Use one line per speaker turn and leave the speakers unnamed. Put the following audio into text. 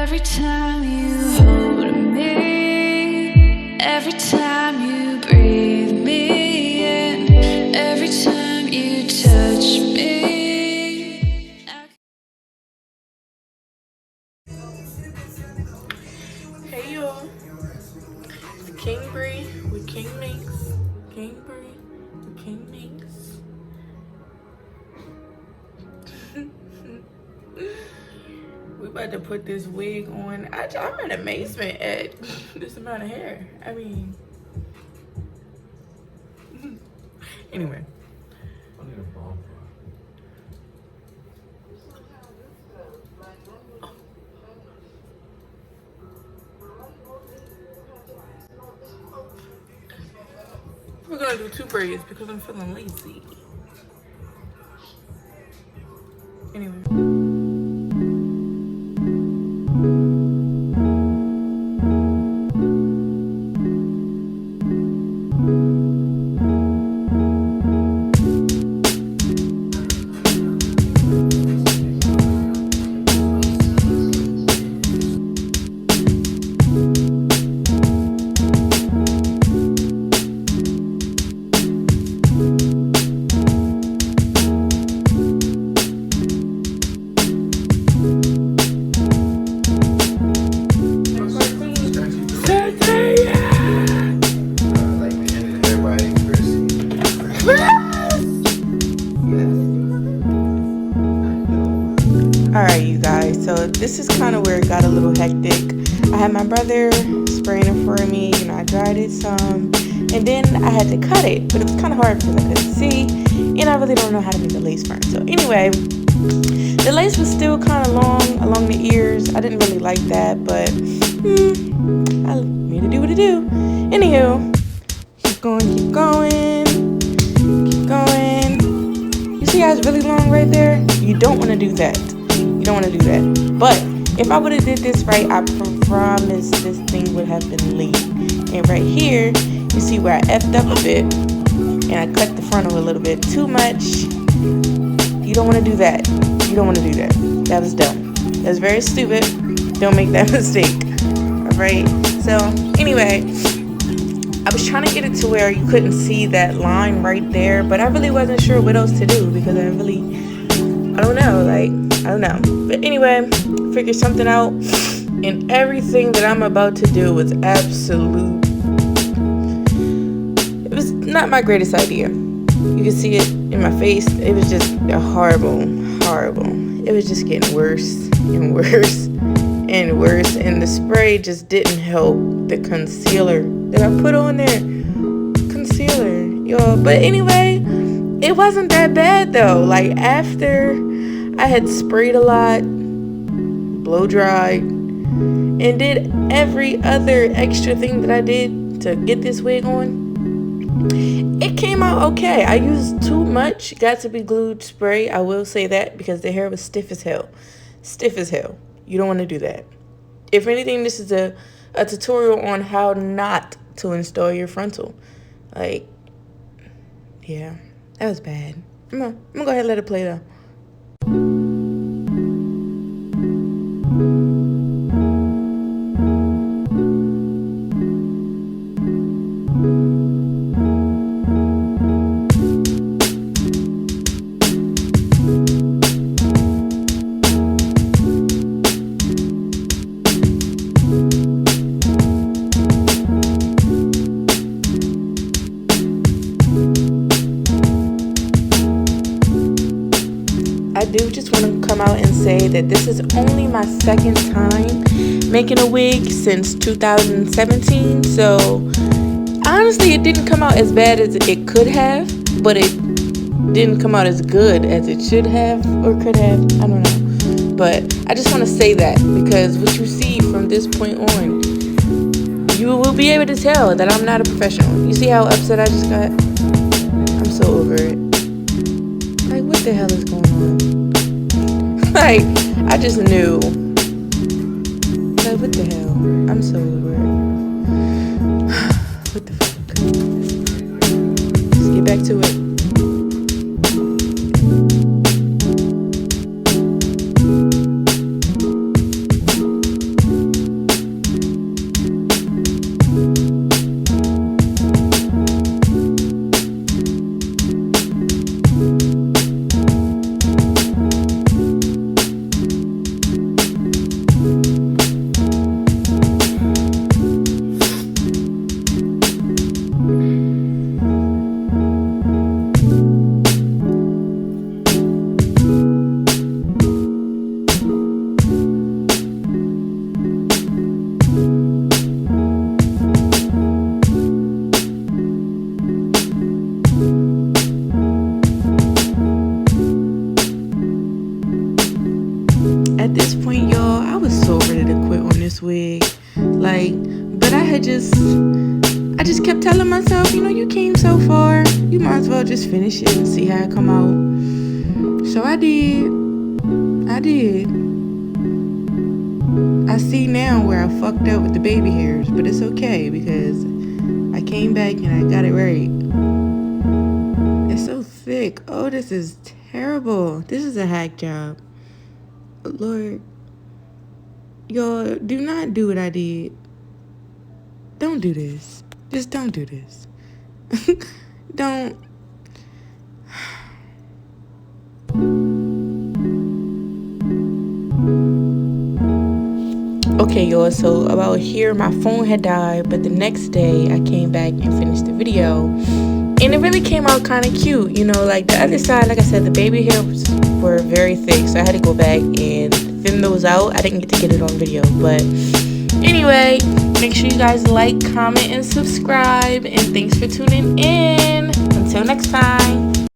Every time you hold me, every time you breathe me in, every time you touch me.
Hey y'all, it's King Bree with KiingMiinks. King Bree with KiingMiinks. We about to put this wig on. I'm in amazement at this amount of hair. I mean, anyway.
I need a bomb.
We're gonna do 2 braids because I'm feeling lazy. Anyway. Alright, you guys, so this is kind of where it got a little hectic. I had my brother spraying it for me, you know, I dried it some, and then I had to cut it, but it was kind of hard because I couldn't see, and I really don't know how to make a lace front. So anyway, the lace was still kind of long along the ears. I didn't really like that, but I made it do what it do. Anywho, keep going, keep going, keep going. You see how it's really long right there? You don't want to do that. You don't want to do that. But if I would have did this right, I promise this thing would have been lean. And right here, you see where I effed up a bit, and I cut the frontal a little bit too much. You don't want to do that. You don't want to do that. That was dumb. That was very stupid. Don't make that mistake. Alright? So, anyway, I was trying to get it to where you couldn't see that line right there, but I really wasn't sure what else to do because I don't know. But anyway, figure something out, and everything that I'm about to do was absolute. It was not my greatest idea. You can see it in my face. It was just horrible. It was just getting worse and worse and worse, and the spray just didn't help the concealer that I put on there. Concealer, y'all. But anyway, it wasn't that bad though. Like, after I had sprayed a lot, blow dried, and did every other extra thing that I did to get this wig on, it came out okay. I used too much got to be glued spray, I will say that, because the hair was stiff as hell. Stiff as hell. You don't want to do that. If anything, this is a tutorial on how not to install your frontal. Like, yeah, that was bad. I'm gonna go ahead and let it play though. I do just want to come out and say that this is only my second time making a wig since 2017. So honestly, it didn't come out as bad as it could have, but it didn't come out as good as it should have or could have. I don't know. But I just want to say that, because what you see from this point on, you will be able to tell that I'm not a professional. You see how upset I just got? I'm so over it. Like, what the hell is going on? Like, I just knew. Like, what the hell? I'm so over it. What the fuck? Let's get back to it. this wig. Like, but I just kept telling myself, you know, you came so far, you might as well just finish it and see how it come out. So I did. I see now where I fucked up with the baby hairs, but it's okay because I came back and I got it right. It's so thick. Oh, this is terrible. This is a hack job. Lord, y'all, do not do what I did. Don't do this. Just don't do this. Don't. Okay, y'all, so about here, my phone had died, but the next day I came back and finished the video, and it really came out kind of cute, you know, like the other side, like I said, the baby hairs were very thick, so I had to go back and thin those out. I didn't get to get it on video, but anyway, make sure you guys like, comment, and subscribe, and thanks for tuning in. Until next time.